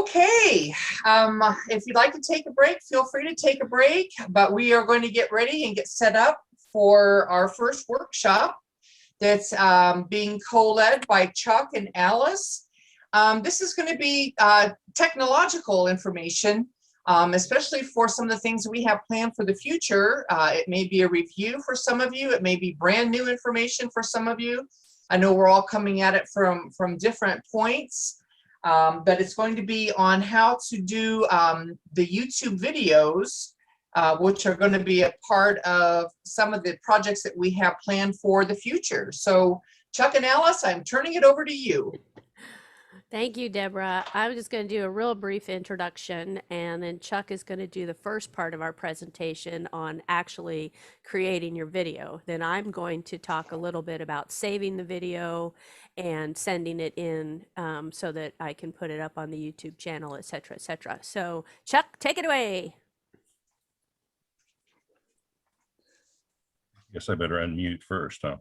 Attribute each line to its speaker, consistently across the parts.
Speaker 1: Okay, if you'd like to take a break, feel free to take a break, but we are going to get ready and get set up for our first workshop that's being co-led by Chuck and Alice. This is going to be technological information, especially for some of the things we have planned for the future. It may be a review for some of you. It may be brand new information for some of you. I know we're all coming at it from different points. But it's going to be on how to do the YouTube videos, which are going to be a part of some of the projects that we have planned for the future. So Chuck and Alice, I'm turning it over to you.
Speaker 2: Thank you, Deborah. I'm just going to do a real brief introduction, and then Chuck is going to do the first part of our presentation on actually creating your video. Then I'm going to talk a little bit about saving the video and sending it in so that I can put it up on the YouTube channel, et cetera, et cetera. So Chuck, take it away.
Speaker 3: Guess I better unmute first, huh?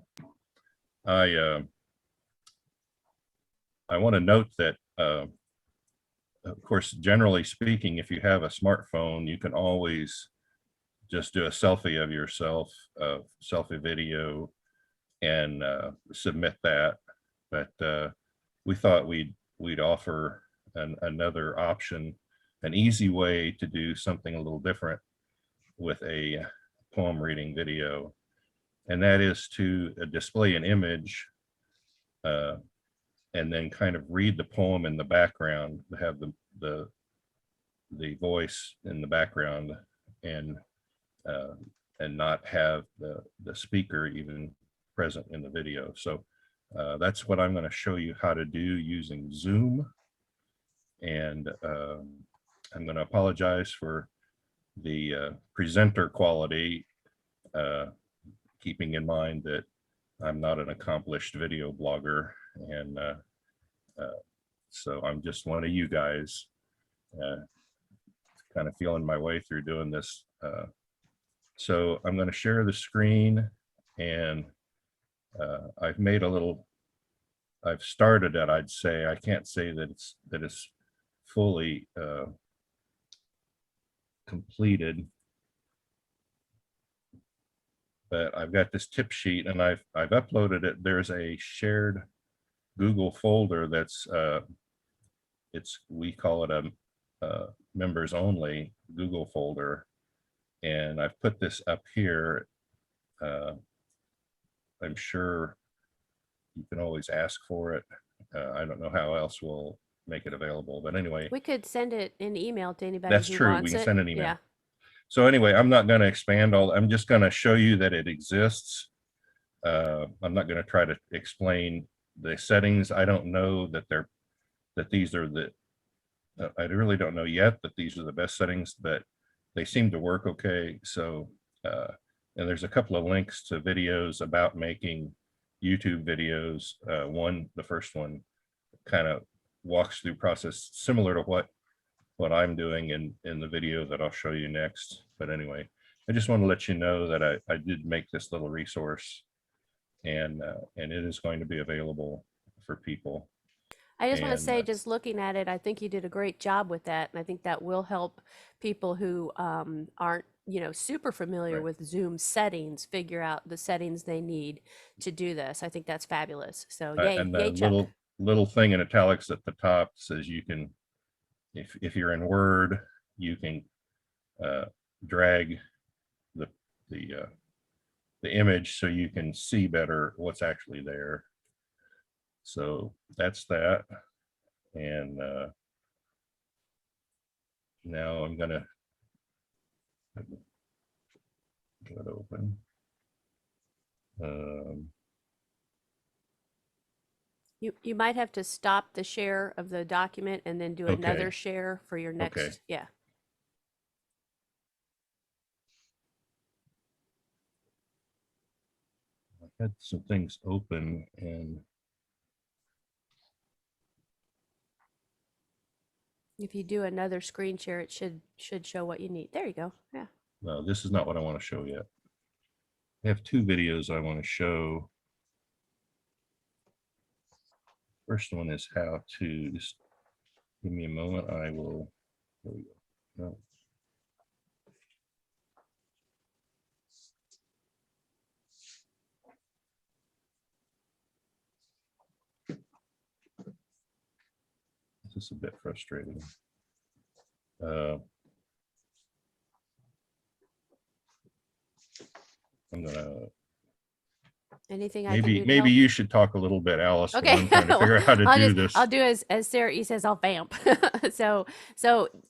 Speaker 3: I want to note that, of course, generally speaking, if you have a smartphone, you can always just do a selfie of yourself, selfie video, and submit that. But we thought we'd offer another option, an easy way to do something a little different with a poem reading video, and that is to display an image and then kind of read the poem in the background, have the voice in the background, and not have the speaker even present in the video. So that's what I'm going to show you how to do using Zoom. And I'm going to apologize for the presenter quality, keeping in mind that I'm not an accomplished video blogger, and so I'm just one of you guys, kind of feeling my way through doing this. So I'm going to share the screen, and I've made a little, I've started it, I'd say. I can't say that it's fully completed, but I've got this tip sheet and I've uploaded it. There's a shared Google folder that's we call it a members only Google folder, and I've put this up here. I'm sure you can always ask for it. I don't know how else we'll make it available, but anyway,
Speaker 2: We could send it in email to anybody
Speaker 3: that's
Speaker 2: who
Speaker 3: true.
Speaker 2: wants
Speaker 3: We can
Speaker 2: it.
Speaker 3: send an email.
Speaker 2: Yeah.
Speaker 3: So anyway, I'm not going to expand I'm just going to show you that it exists. I'm not going to try to explain the settings. I don't know that these are I really don't know yet that these are the best settings, but they seem to work okay. So, and there's a couple of links to videos about making YouTube videos. The first one kind of walks through process similar to what I'm doing in the video that I'll show you next. But anyway, I just want to let you know that I did make this little resource, and it is going to be available for people.
Speaker 2: I just want to say, just looking at it, I think you did a great job with that. And I think that will help people who aren't, super familiar with Zoom settings, figure out the settings they need to do this. I think that's fabulous. So yay,
Speaker 3: and
Speaker 2: yay,
Speaker 3: the
Speaker 2: Chuck.
Speaker 3: little thing in italics at the top says you can, if you're in Word, you can drag the image so you can see better what's actually there. So that's that. And now I'm gonna get it open.
Speaker 2: You might have to stop the share of the document and then do another share for your next.
Speaker 3: Okay.
Speaker 2: Yeah.
Speaker 3: I had some things open, and
Speaker 2: If you do another screen share, it should show what you need. There you go. Yeah.
Speaker 3: no, this is not what I want to show yet. I have two videos I want to show. First one is how to Give me a moment. I will. There we go. No. This is a bit frustrating. I'm gonna
Speaker 2: Anything I can do to
Speaker 3: maybe
Speaker 2: help?
Speaker 3: you should talk a little bit, Alice, while
Speaker 2: Okay.
Speaker 3: I'm trying to figure out how to do this.
Speaker 2: I'll do as Sarah E says, I'll vamp. So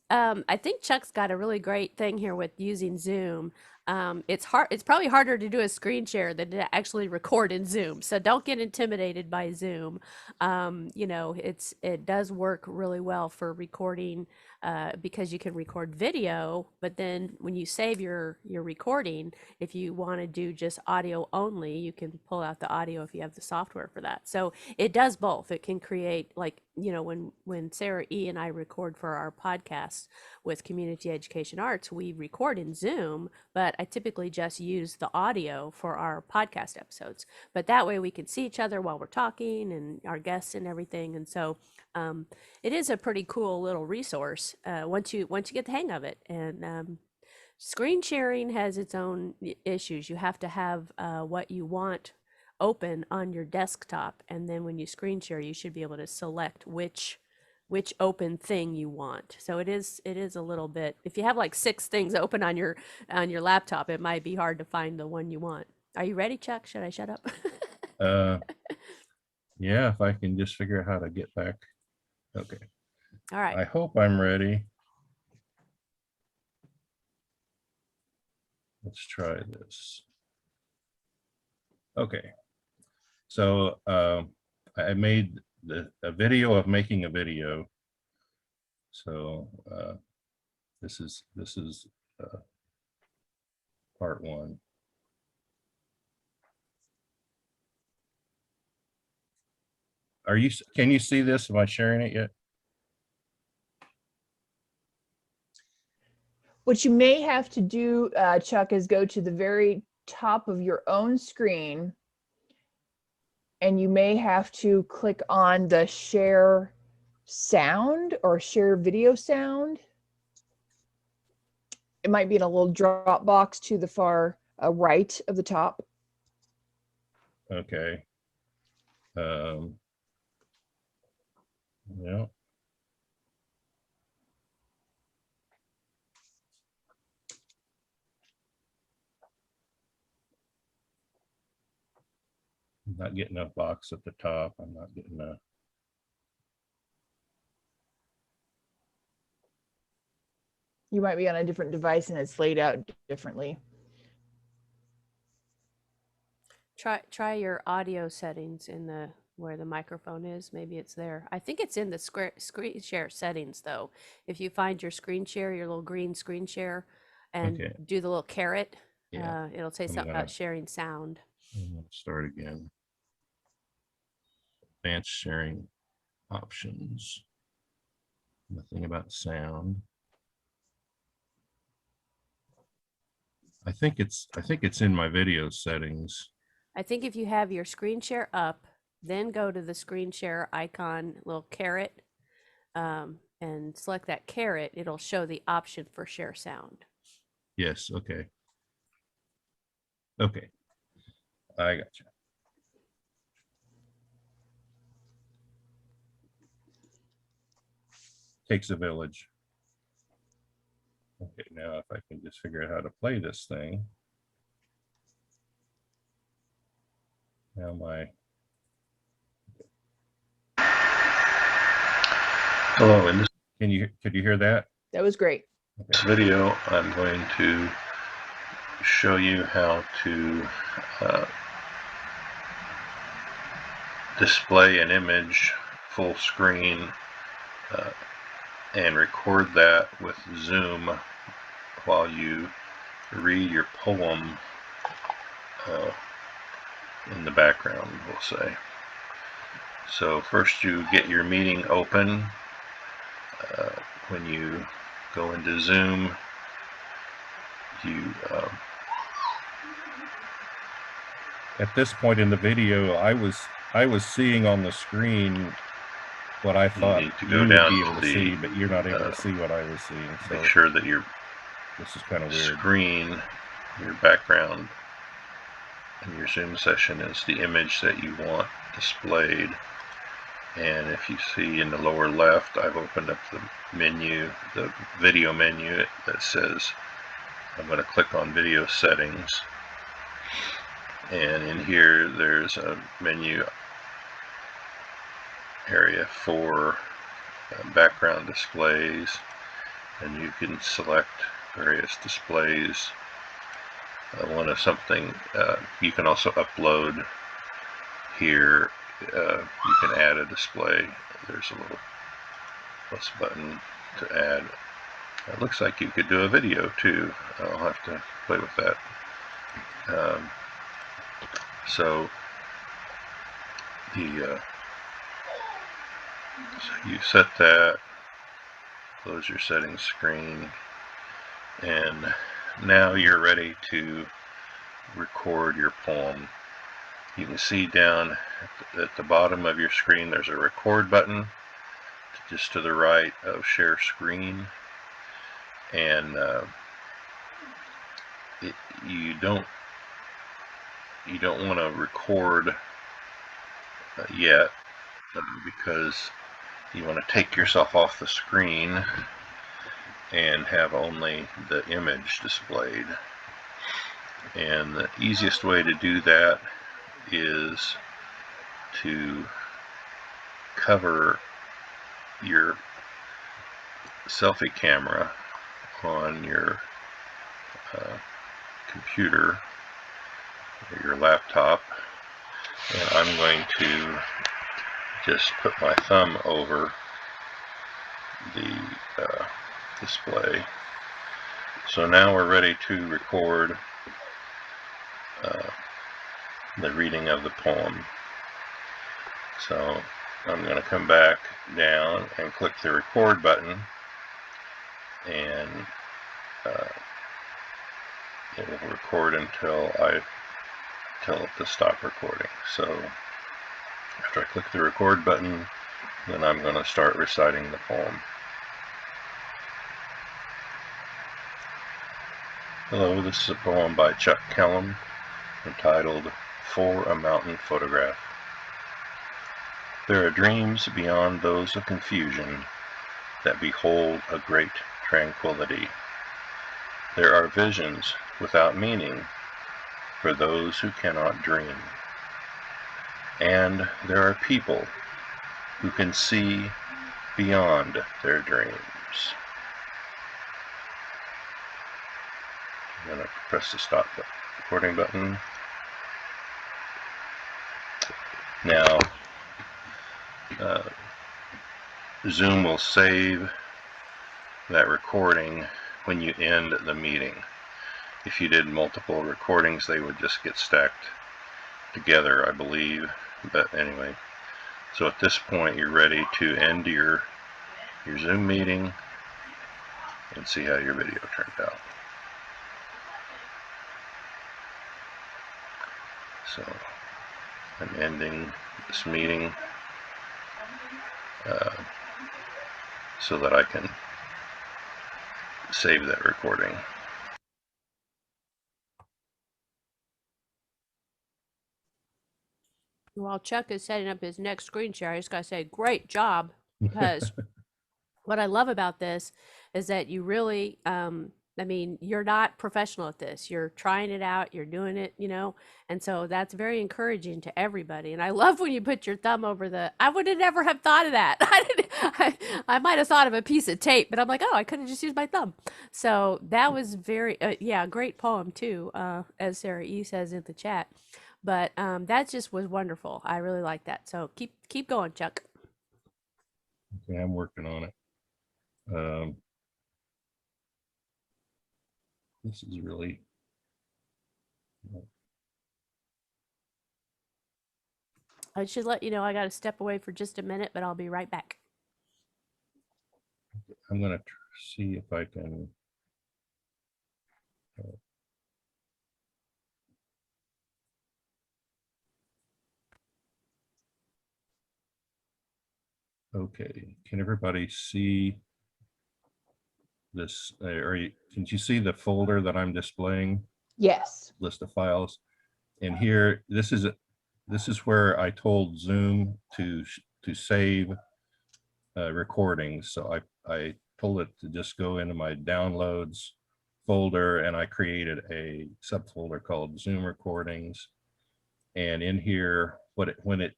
Speaker 2: I think Chuck's got a really great thing here with using Zoom. It's probably harder to do a screen share than to actually record in Zoom. So don't get intimidated by Zoom. You know, it does work really well for recording because you can record video, but then when you save your recording, if you want to do just audio only, you can pull out the audio if you have the software for that. So it does both. It can create, like, you know, when Sarah E and I record for our podcast with Community Education Arts, we record in Zoom, but I typically just use the audio for our podcast episodes. But that way we can see each other while we're talking and our guests and everything. And so it is a pretty cool little resource once you get the hang of it. And screen sharing has its own issues. You have to have what you want open on your desktop, and then when you screen share, you should be able to select which open thing you want. So it is a little bit, if you have like 6 things open on your laptop, it might be hard to find the one you want. Are you ready, Chuck? Should I shut up?
Speaker 3: Yeah, if I can just figure out how to get back. Okay.
Speaker 2: All right.
Speaker 3: I hope I'm ready. Let's try this. Okay. So I made a video of making a video. So this is part 1. Can you see this? Am I sharing it yet?
Speaker 4: What you may have to do, Chuck, is go to the very top of your own screen, and you may have to click on the share sound or share video sound. It might be in a little drop box to the far right of the top.
Speaker 3: Okay. Yeah. I'm not getting a box at the top. I'm not getting a.
Speaker 4: You might be on a different device and it's laid out differently.
Speaker 2: Try your audio settings in the where the microphone is. Maybe it's there. I think it's in the screen share settings though. If you find your screen share, your little green screen share, and
Speaker 3: Okay.
Speaker 2: do the little caret,
Speaker 3: Yeah.
Speaker 2: it'll say something about sharing sound.
Speaker 3: Start again. Advanced sharing options. Nothing about sound. I think it's in my video settings.
Speaker 2: I think if you have your screen share up, then go to the screen share icon, little caret, and select that caret. It'll show the option for share sound.
Speaker 3: Yes. Okay. Okay. I got you. Takes a village. Okay, now if I can just figure out how to play this thing. Now hello, and could you hear that?
Speaker 4: That was great.
Speaker 3: Okay. Video, I'm going to show you how to display an image full screen and record that with Zoom while you read your poem in the background, we'll say. So first you get your meeting open. When you go into Zoom, you at this point in the video, I was seeing on the screen what I thought
Speaker 5: need to
Speaker 3: you
Speaker 5: go
Speaker 3: would
Speaker 5: down
Speaker 3: be
Speaker 5: to
Speaker 3: able to
Speaker 5: the,
Speaker 3: see, but you're not able to see what I was seeing. So
Speaker 5: make sure that your
Speaker 3: this is kind of weird.
Speaker 5: screen, your background in your Zoom session is the image that you want displayed. And if you see in the lower left, I've opened up the menu, the video menu that says, I'm going to click on video settings. And in here, there's a menu area for background displays. And you can select various displays. One of something, you can also upload here. You can add a display. There's a little plus button to add. It looks like you could do a video too. I'll have to play with that. So you set that, close your settings screen, and now you're ready to record your poem. You can see down at the bottom of your screen there's a record button just to the right of share screen, and you don't want to record yet, because you want to take yourself off the screen and have only the image displayed. And the easiest way to do that is to cover your selfie camera on your computer or your laptop, and I'm going to just put my thumb over the display. So now we're ready to record the reading of the poem. So I'm going to come back down and click the record button, and it will record until I tell it to stop recording. So after I click the record button, then I'm going to start reciting the poem. Hello, this is a poem by Chuck Kellum entitled For a Mountain Photograph. There are dreams beyond those of confusion that behold a great tranquility. There are visions without meaning for those who cannot dream. And there are people who can see beyond their dreams. I'm going to press the stop recording button. Now, Zoom will save that recording when you end the meeting. If you did multiple recordings, they would just get stacked together, I believe. But anyway, so at this point, you're ready to end your Zoom meeting and see how your video turned out. So I'm ending this meeting so that I can save that recording.
Speaker 2: While Chuck is setting up his next screen share, I just gotta say, great job, because what I love about this is that you really, I mean, you're not professional at this. You're trying it out, you're doing it, you know, and so that's very encouraging to everybody. And I love when you put your thumb over the, I would have never have thought of that. I might have thought of a piece of tape, but I'm like, oh, I could have just used my thumb. So that was very, yeah, great poem too, as Sarah E says in the chat. But that just was wonderful. I really like that. So keep going, Chuck.
Speaker 3: Okay, I'm working on it. This is really,
Speaker 2: I should let you know I got to step away for just a minute, but I'll be right back.
Speaker 3: I'm going to see if I can. Okay, can everybody see this? Can you see the folder that I'm displaying?
Speaker 4: Yes.
Speaker 3: List of files. And here, this is where I told Zoom to save recordings. So I told it to just go into my downloads folder, and I created a subfolder called Zoom recordings. And in here, when it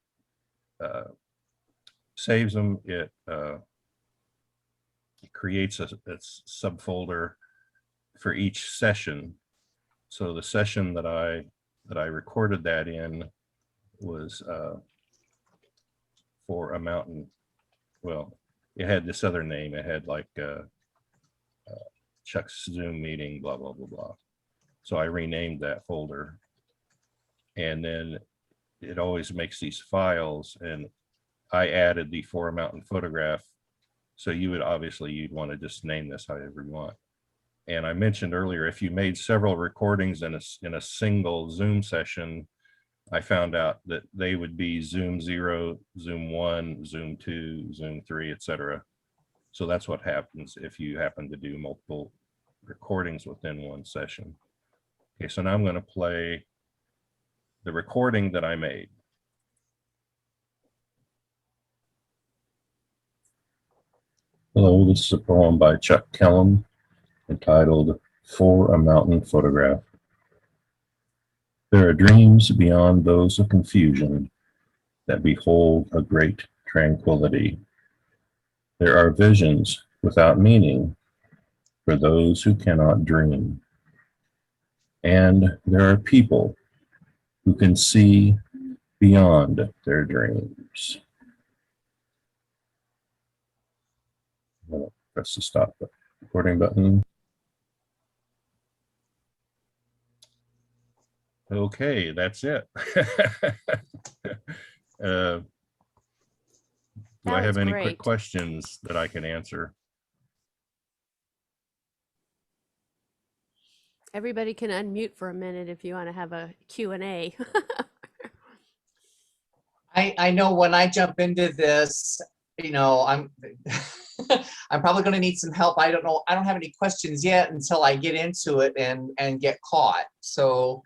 Speaker 3: saves them, it creates a subfolder for each session. So the session that I recorded that in was for a mountain. Well, it had this other name. It had like Chuck's Zoom meeting, blah, blah, blah, blah. So I renamed that folder. And then it always makes these files, and I added the for a mountain photograph. So you'd want to just name this however you want. And I mentioned earlier, if you made several recordings in a single Zoom session, I found out that they would be Zoom 0, Zoom 1, Zoom 2, Zoom 3, etc. So that's what happens if you happen to do multiple recordings within one session. Okay, so now I'm going to play the recording that I made. Hello, this is a poem by Chuck Kellum entitled For a Mountain Photograph. There are dreams beyond those of confusion that behold a great tranquility. There are visions without meaning for those who cannot dream. And there are people who can see beyond their dreams. I'm gonna press the stop recording button. Okay, that's it. Do I
Speaker 2: That
Speaker 3: have
Speaker 2: was
Speaker 3: any quick
Speaker 2: great.
Speaker 3: questions that I can answer?
Speaker 2: Everybody can unmute for a minute if you want to have a Q&A.
Speaker 1: I know when I jump into this, I'm I'm probably going to need some help. I don't know. I don't have any questions yet until I get into it and get caught. So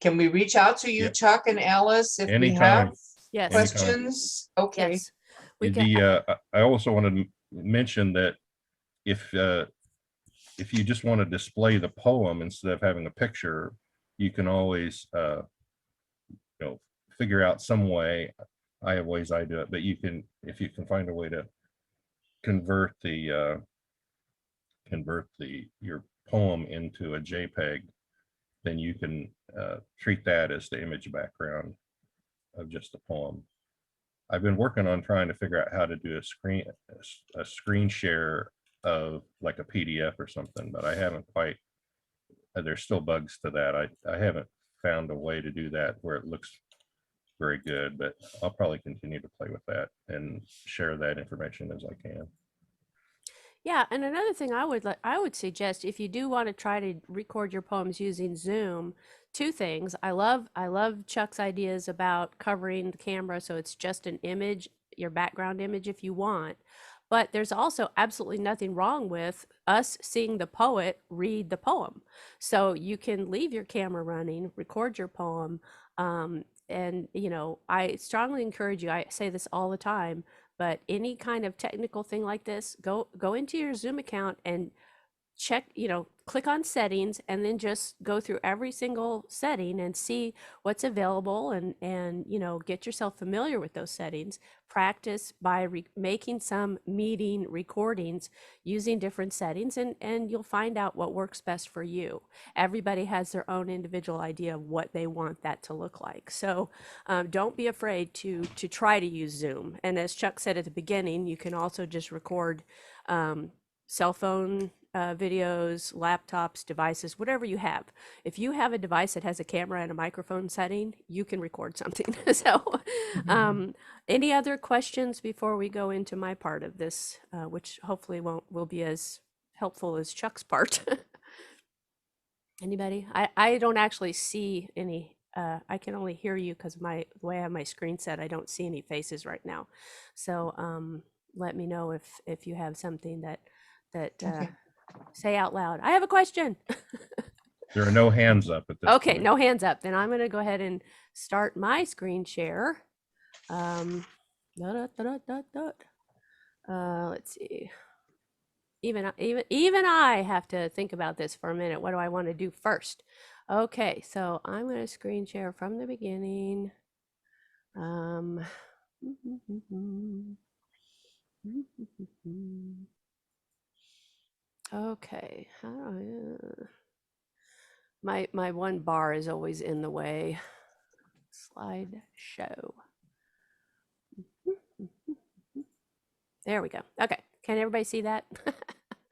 Speaker 1: can we reach out to you,
Speaker 3: Yep.
Speaker 1: Chuck and Alice, if we
Speaker 3: Anytime.
Speaker 1: have
Speaker 2: Yes.
Speaker 3: Anytime.
Speaker 1: questions? Okay.
Speaker 2: Yes. We can.
Speaker 3: I also wanted to mention that if you just want to display the poem instead of having a picture, you can always figure out some way. I have ways I do it, but if you can find a way to convert your poem into a JPEG, then you can treat that as the image background of just the poem. I've been working on trying to figure out how to do a screen share of like a PDF or something, but I haven't quite. There's still bugs to that. I haven't found a way to do that where it looks very good, but I'll probably continue to play with that and share that information as I can.
Speaker 2: Yeah, and another thing I would suggest, if you do want to try to record your poems using Zoom, two things. I love Chuck's ideas about covering the camera so it's just an image, your background image if you want. But there's also absolutely nothing wrong with us seeing the poet read the poem. So you can leave your camera running, record your poem, and I strongly encourage you. I say this all the time, but any kind of technical thing like this, go into your Zoom account and check, click on settings, and then just go through every single setting and see what's available, and get yourself familiar with those settings. Practice by making some meeting recordings using different settings, and you'll find out what works best for you. Everybody has their own individual idea of what they want that to look like. So don't be afraid to try to use Zoom. And as Chuck said at the beginning, you can also just record cell phone videos, laptops, devices, whatever you have. If you have a device that has a camera and a microphone setting, you can record something. So any other questions before we go into my part of this, which hopefully will be as helpful as Chuck's part? Anybody? I don't actually see any. I can only hear you because the way I have my screen set, I don't see any faces right now. So let me know if you have something that
Speaker 1: Okay.
Speaker 2: say out loud. I have a question.
Speaker 3: There are no hands up at this
Speaker 2: Okay,
Speaker 3: point.
Speaker 2: no hands up. Then I'm going to go ahead and start my screen share. Let's see. Even I have to think about this for a minute. What do I want to do first? Okay, so I'm going to screen share from the beginning. Okay, how do my one bar is always in the way. Slide show. There we go. Okay, can everybody see that?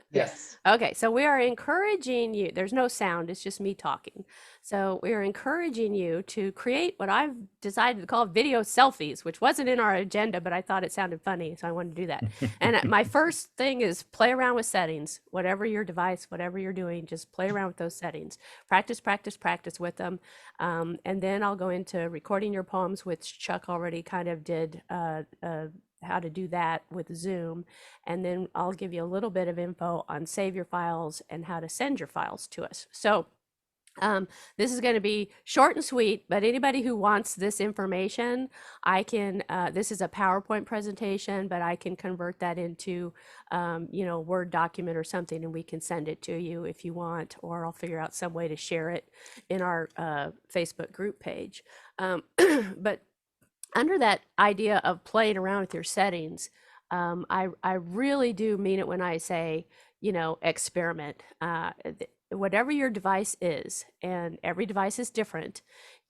Speaker 1: Yes.
Speaker 2: Okay, so we are encouraging you. There's no sound, it's just me talking. So we are encouraging you to create what I've decided to call video selfies, which wasn't in our agenda, but I thought it sounded funny, so I wanted to do that. And my first thing is play around with settings. Whatever your device, whatever you're doing, just play around with those settings. Practice, practice, practice with them. And then I'll go into recording your poems, which Chuck already kind of did how to do that with Zoom. And then I'll give you a little bit of info on save your files and how to send your files to us. So this is going to be short and sweet, but anybody who wants this information, I can, this is a PowerPoint presentation, but I can convert that into, Word document or something, and we can send it to you if you want, or I'll figure out some way to share it in our Facebook group page. But under that idea of playing around with your settings, I really do mean it when I say, experiment. Whatever your device is, and every device is different,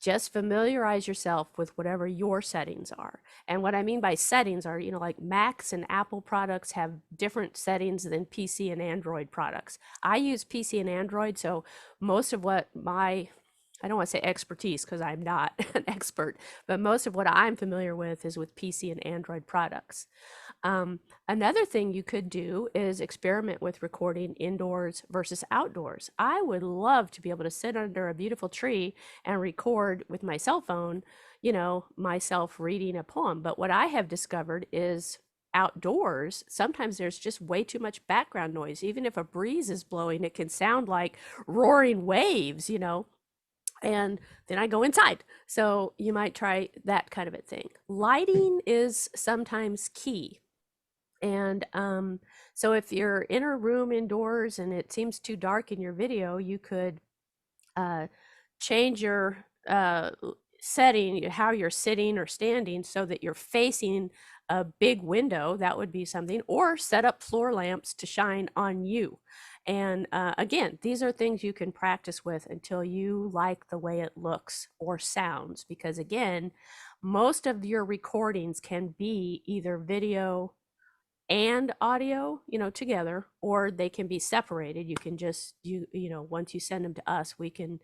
Speaker 2: just familiarize yourself with whatever your settings are. And what I mean by settings are, like Macs and Apple products have different settings than PC and Android products. I use PC and Android, so most of what I don't want to say expertise because I'm not an expert, but most of what I'm familiar with is with PC and Android products. Another thing you could do is experiment with recording indoors versus outdoors. I would love to be able to sit under a beautiful tree and record with my cell phone, myself reading a poem. But what I have discovered is outdoors, sometimes there's just way too much background noise. Even if a breeze is blowing, it can sound like roaring waves, and then I go inside. So you might try that kind of a thing. Lighting is sometimes key. And so if you're in a room indoors and it seems too dark in your video, you could change your setting, how you're sitting or standing so that you're facing a big window. That would be something, or set up floor lamps to shine on you. And again, these are things you can practice with until you like the way it looks or sounds, because again, most of your recordings can be either video and audio, together, or they can be separated. You can just, once you send them to us, we can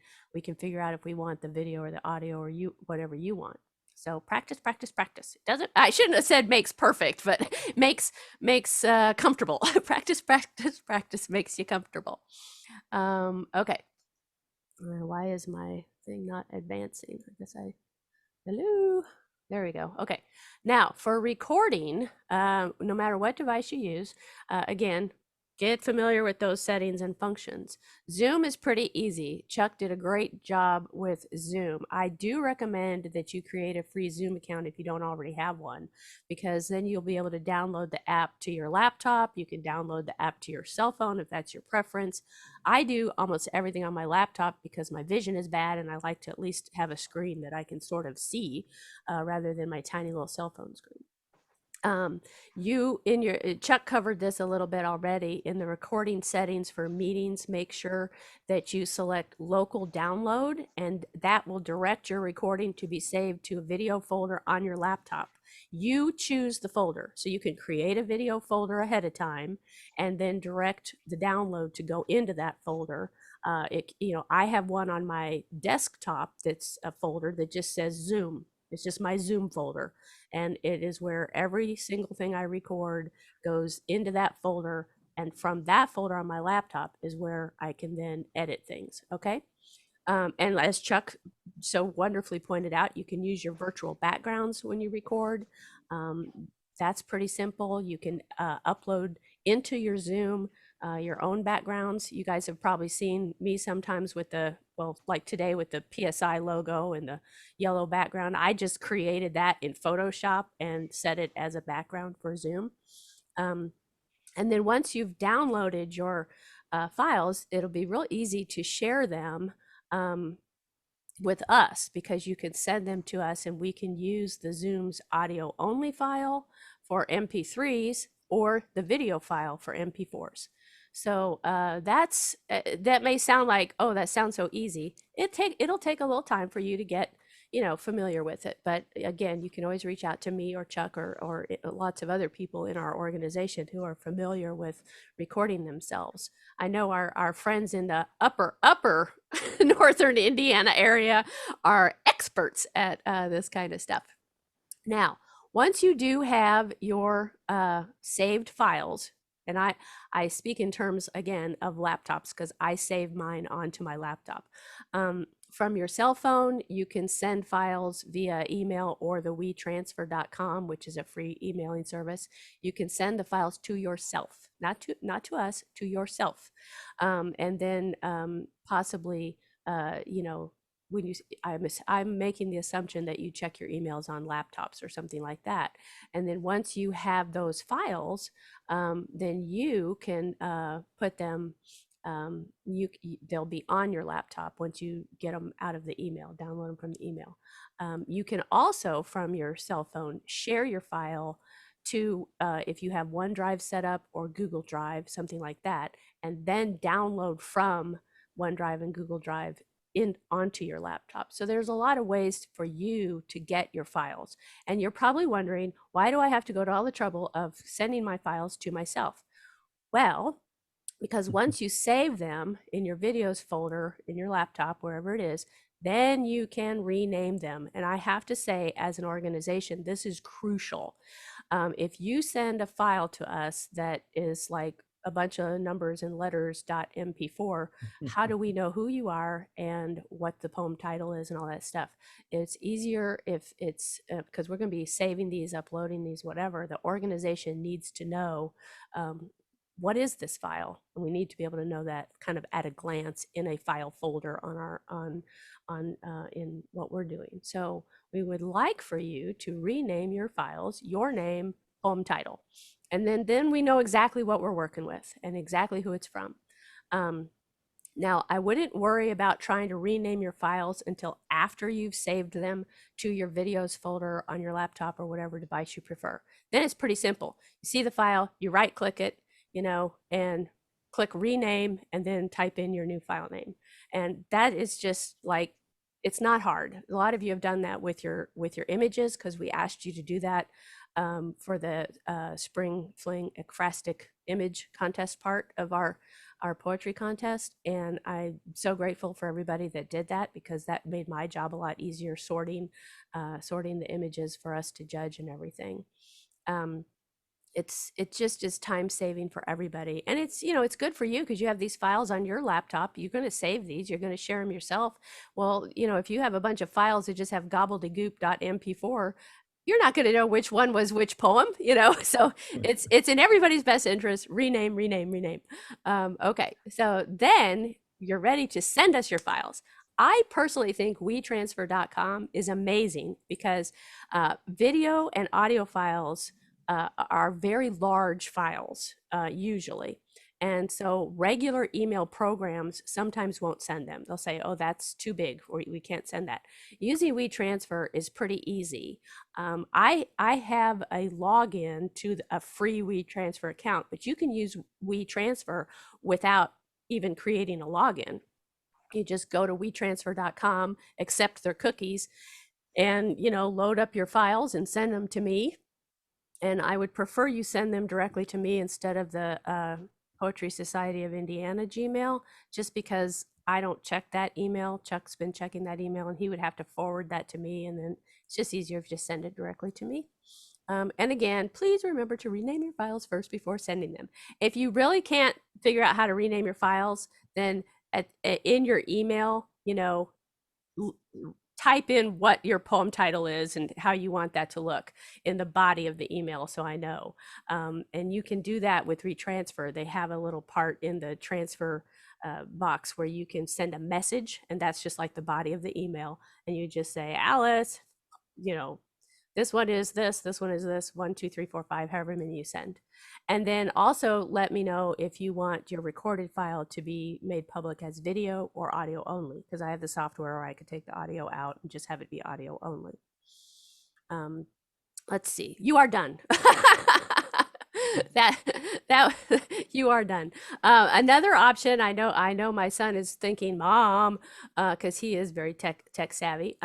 Speaker 2: figure out if we want the video or the audio, or whatever you want. So practice, practice, practice. It doesn't, I shouldn't have said makes perfect, but makes comfortable. Practice, practice, practice makes you comfortable. Okay. Why is my thing not advancing? I guess hello. There we go. Okay. Now for recording, no matter what device you use, again, get familiar with those settings and functions. Zoom is pretty easy. Chuck did a great job with Zoom. I do recommend that you create a free Zoom account if you don't already have one, because then you'll be able to download the app to your laptop. You can download the app to your cell phone if that's your preference. I do almost everything on my laptop because my vision is bad and I like to at least have a screen that I can sort of see rather than my tiny little cell phone screen. Chuck covered this a little bit already. In the recording settings for meetings, make sure that you select local download, and that will direct your recording to be saved to a video folder on your laptop. You choose the folder, so you can create a video folder ahead of time and then direct the download to go into that folder. I have one on my desktop that's a folder that just says Zoom. It's just my Zoom folder, and it is where every single thing I record goes into that folder, and from that folder on my laptop is where I can then edit things. Okay. And as Chuck so wonderfully pointed out, you can use your virtual backgrounds when you record. that's pretty simple. You can upload into your Zoom your own backgrounds. You guys have probably seen me sometimes with the, well, like today with the PSI logo and the yellow background. I just created that in Photoshop and set it as a background for Zoom. And then once you've downloaded your files, it'll be real easy to share them with us, because you can send them to us and we can use the Zoom's audio only file for MP3s or the video file for MP4s. So that may sound like, oh, that sounds so easy. It'll take a little time for you to get, familiar with it. But again, you can always reach out to me or Chuck or lots of other people in our organization who are familiar with recording themselves. I know our friends in the upper northern Indiana area are experts at this kind of stuff. Now, once you do have your saved files, and I speak in terms, again, of laptops because I save mine onto my laptop. From your cell phone, you can send files via email or the WeTransfer.com, which is a free emailing service. You can send the files to yourself, not to us, to yourself. And then possibly, when I'm making the assumption that you check your emails on laptops or something like that. And then once you have those files, then you can put them, they'll be on your laptop once you get them out of the email, download them from the email. You can also, from your cell phone, share your file to, if you have OneDrive set up or Google Drive, something like that, and then download from OneDrive and Google Drive onto your laptop. So there's a lot of ways for you to get your files. And you're probably wondering, why do I have to go to all the trouble of sending my files to myself? Well, because once you save them in your videos folder in your laptop, wherever it is, then you can rename them. And I have to say, as an organization, this is crucial. If you send a file to us that is like a bunch of numbers and letters .mp4, how do we know who you are and what the poem title is and all that stuff? It's easier if it's, because we're going to be saving these, uploading these, whatever. The organization needs to know what is this file, and we need to be able to know that kind of at a glance in a file folder in what we're doing. So we would like for you to rename your files, your name, poem title, and then we know exactly what we're working with and exactly who it's from. Now, I wouldn't worry about trying to rename your files until after you've saved them to your videos folder on your laptop or whatever device you prefer. Then it's pretty simple. You see the file, you right click it, and click rename, and then type in your new file name. And that is just like, it's not hard. A lot of you have done that with your images, because we asked you to do that for the Spring Fling Ekphrastic image contest part of our poetry contest. And I'm so grateful for everybody that did that, because that made my job a lot easier, sorting the images for us to judge and everything. It just is time saving for everybody. And it's good for you because you have these files on your laptop. You're going to save these, you're going to share them yourself. Well, if you have a bunch of files that just have gobbledygook.mp4, you're not going to know which one was which poem, so it's in everybody's best interest. Rename. Okay, so then you're ready to send us your files. I personally think WeTransfer.com is amazing because video and audio files are very large files usually. And so regular email programs sometimes won't send them. They'll say, oh, that's too big, or we can't send that. Using WeTransfer is pretty easy. I have a login to a free WeTransfer account, but you can use WeTransfer without even creating a login. You just go to WeTransfer.com, accept their cookies, and load up your files and send them to me. And I would prefer you send them directly to me instead of the Poetry Society of Indiana Gmail, just because I don't check that email. Chuck's been checking that email, and he would have to forward that to me, and then it's just easier if you just send it directly to me. And again, please remember to rename your files first before sending them. If you really can't figure out how to rename your files, then in your email, type in what your poem title is and how you want that to look in the body of the email, so I know. And you can do that with retransfer. They have a little part in the transfer box where you can send a message, and that's just like the body of the email. And you just say, Alice, you know, this one is this one is this, 1, 2, 3, 4, 5, however many you send. And then also let me know if you want your recorded file to be made public as video or audio only, because I have the software where I could take the audio out and just have it be audio only. Let's see, you are done. that you are done. Another option, I know my son is thinking, Mom, because he is very tech savvy.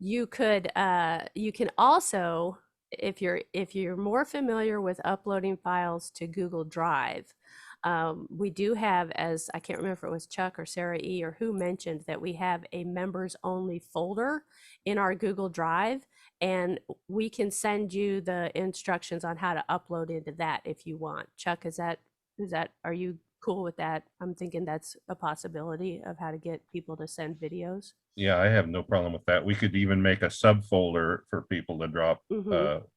Speaker 2: You can also, if you're more familiar with uploading files to Google Drive, we do have, as I can't remember if it was Chuck or Sarah E or who mentioned, that we have a members only folder in our Google Drive, and we can send you the instructions on how to upload into that if you want. Chuck, are you cool with that? I'm thinking that's a possibility of how to get people to send videos.
Speaker 3: Yeah, I have no problem with that. We could even make a subfolder for people to drop,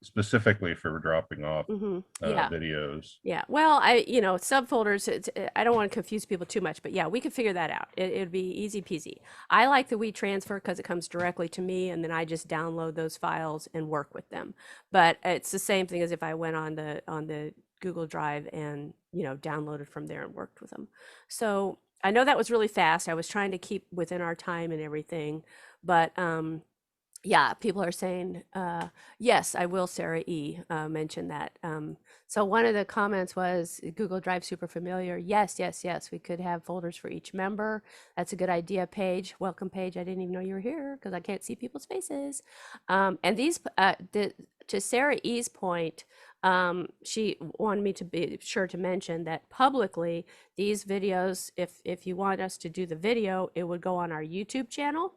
Speaker 3: specifically for dropping off
Speaker 2: Yeah.
Speaker 3: videos.
Speaker 2: Yeah. Well, subfolders, I don't want to confuse people too much, but yeah, we could figure that out. It'd be easy peasy. I like the WeTransfer because it comes directly to me, and then I just download those files and work with them. But it's the same thing as if I went on the Google Drive and, downloaded from there and worked with them. So I know that was really fast. I was trying to keep within our time and everything, but yeah, people are saying, yes, I will, Sarah E. Mentioned that. So one of the comments was, Google Drive super familiar. Yes, yes, yes. We could have folders for each member. That's a good idea, Paige. Welcome, Paige. I didn't even know you were here because I can't see people's faces. And these, to Sarah E.'s point, she wanted me to be sure to mention that publicly, these videos, if you want us to do the video, it would go on our YouTube channel.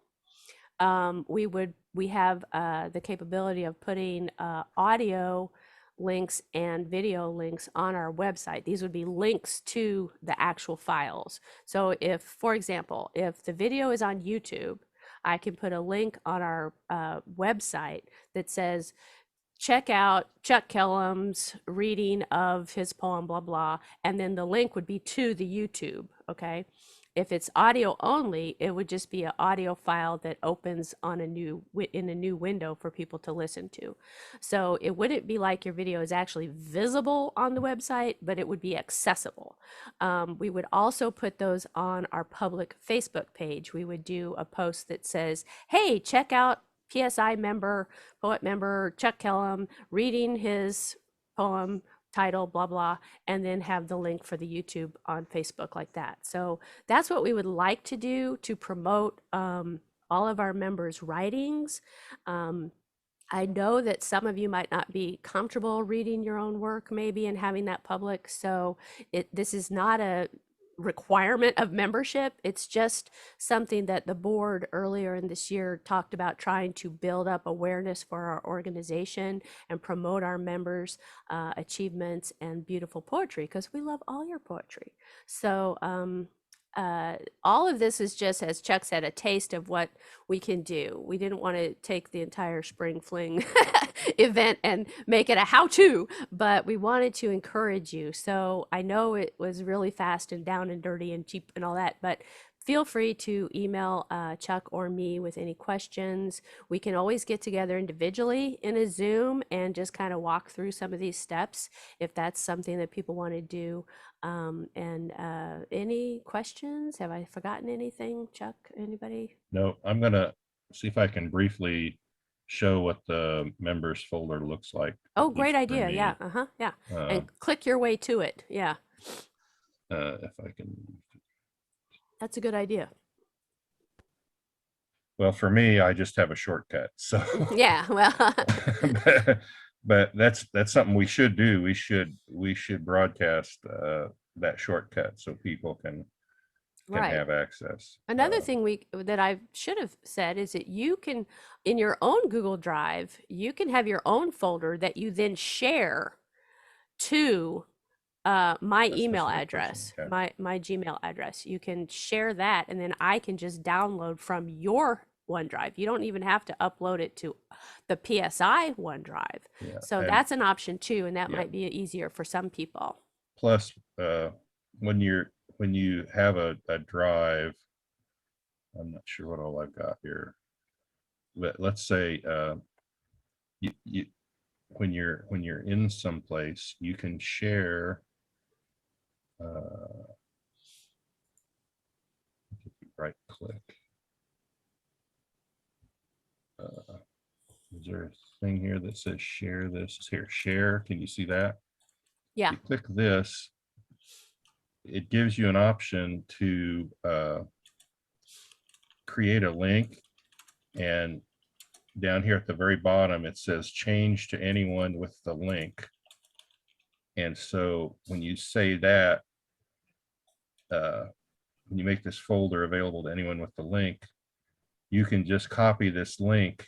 Speaker 2: We have the capability of putting audio links and video links on our website. These would be links to the actual files. So if, for example, if the video is on YouTube, I can put a link on our website that says, check out Chuck Kellum's reading of his poem, blah, blah, and then the link would be to the YouTube, okay? If it's audio only, it would just be an audio file that opens on in a new window for people to listen to. So it wouldn't be like your video is actually visible on the website, but it would be accessible. We would also put those on our public Facebook page. We would do a post that says, hey, check out PSI member, poet member Chuck Kellum reading his poem title, blah, blah, and then have the link for the YouTube on Facebook like that. So that's what we would like to do to promote all of our members' writings. I know that some of you might not be comfortable reading your own work maybe and having that public. So this is not a requirement of membership. It's just something that the board earlier in this year talked about, trying to build up awareness for our organization and promote our members' achievements and beautiful poetry, because we love all your poetry. So all of this is just, as Chuck said, a taste of what we can do. We didn't want to take the entire Spring Fling event and make it a how-to, but we wanted to encourage you. So I know it was really fast and down and dirty and cheap and all that, but feel free to email Chuck or me with any questions. We can always get together individually in a Zoom and just kind of walk through some of these steps if that's something that people want to do. Any questions? Have I forgotten anything, Chuck? Anybody?
Speaker 3: No, I'm gonna see if I can briefly show what the members folder looks like.
Speaker 2: Oh,
Speaker 3: at
Speaker 2: great
Speaker 3: least for
Speaker 2: idea.
Speaker 3: me.
Speaker 2: Yeah. Yeah. And click your way to it. Yeah.
Speaker 3: If I can.
Speaker 2: That's a good idea.
Speaker 3: Well, for me, I just have a shortcut. So
Speaker 2: yeah, well,
Speaker 3: but that's something we should do. We should broadcast that shortcut so people can
Speaker 2: right.
Speaker 3: have access.
Speaker 2: Another thing that I should have said is that you can, in your own Google Drive, you can have your own folder that you then share to my email address, my Gmail address. You can share that, and then I can just download from your OneDrive. You don't even have to upload it to the PSI OneDrive.
Speaker 3: Yeah,
Speaker 2: So
Speaker 3: and
Speaker 2: that's an option too, and that
Speaker 3: Yeah.
Speaker 2: might be easier for some people.
Speaker 3: plus, when you have a drive, I'm not sure what all I've got here, but let's say you when you're in some place, you can share. Right click. Is there a thing here that says share this? Here, share. Can you see that?
Speaker 2: Yeah.
Speaker 3: You click this, it gives you an option to create a link, and down here at the very bottom it says change to anyone with the link. And so when you say that, when you make this folder available to anyone with the link, you can just copy this link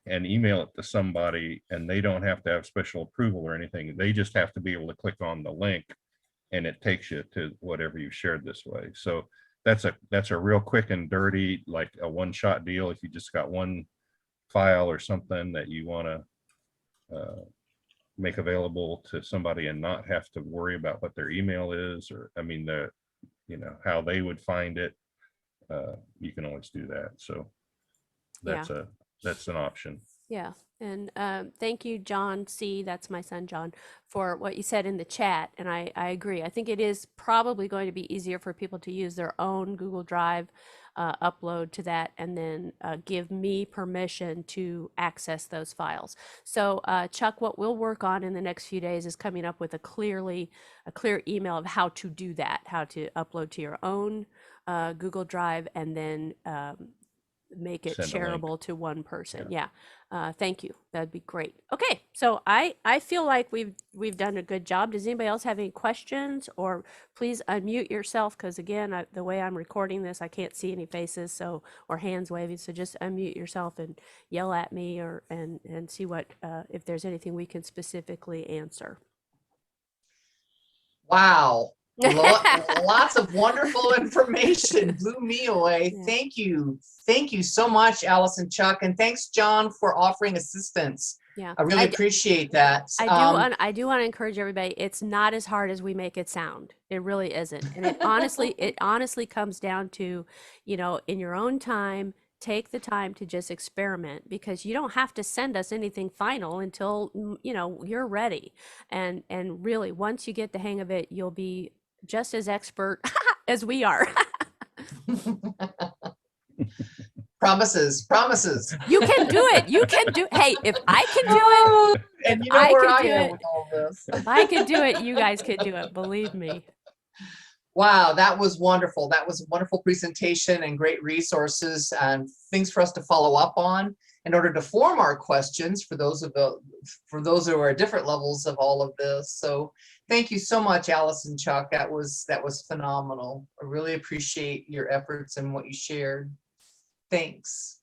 Speaker 3: and email it to somebody, and they don't have to have special approval or anything. They just have to be able to click on the link, and it takes you to whatever you shared this way. So that's a real quick and dirty, like a one-shot deal. If you just got one file or something that you want to make available to somebody and not have to worry about what their email is, or I mean how they would find it, you can always do that. So that's an option.
Speaker 2: Yeah. And thank you, John C. That's my son, John, for what you said in the chat. And I agree. I think it is probably going to be easier for people to use their own Google Drive, upload to that, and then give me permission to access those files. So Chuck, what we'll work on in the next few days is coming up with a clear email of how to do that, how to upload to your own Google Drive, and then make it
Speaker 3: Send a link.
Speaker 2: shareable to one person. Yeah. Thank you. That'd be great. Okay. So I feel like we've done a good job. Does anybody else have any questions? Or please unmute yourself, because again, the way I'm recording this, I can't see any faces, or hands waving. So just unmute yourself and yell at me, and see what if there's anything we can specifically answer.
Speaker 1: Wow. Lots of wonderful information, blew me away.
Speaker 2: Yeah.
Speaker 1: Thank you. Thank you so much, Alice and Chuck. And thanks, John, for offering assistance.
Speaker 2: Yeah.
Speaker 1: I really appreciate that.
Speaker 2: I do want to encourage everybody. It's not as hard as we make it sound. It really isn't. And it honestly comes down to, in your own time, take the time to just experiment, because you don't have to send us anything final until, you're ready. And really, once you get the hang of it, you'll be just as expert as we are.
Speaker 1: Promises.
Speaker 2: You can do it. Hey, if I can do it,
Speaker 1: and you know
Speaker 2: I
Speaker 1: where
Speaker 2: could
Speaker 1: I
Speaker 2: do
Speaker 1: am
Speaker 2: it.
Speaker 1: with all this.
Speaker 2: If I could do it, you guys could do it. Believe me.
Speaker 1: Wow, that was wonderful. That was a wonderful presentation and great resources and things for us to follow up on in order to form our questions for those who are at different levels of all of this. So thank you so much, Alice and Chuck. That was phenomenal. I really appreciate your efforts and what you shared. Thanks.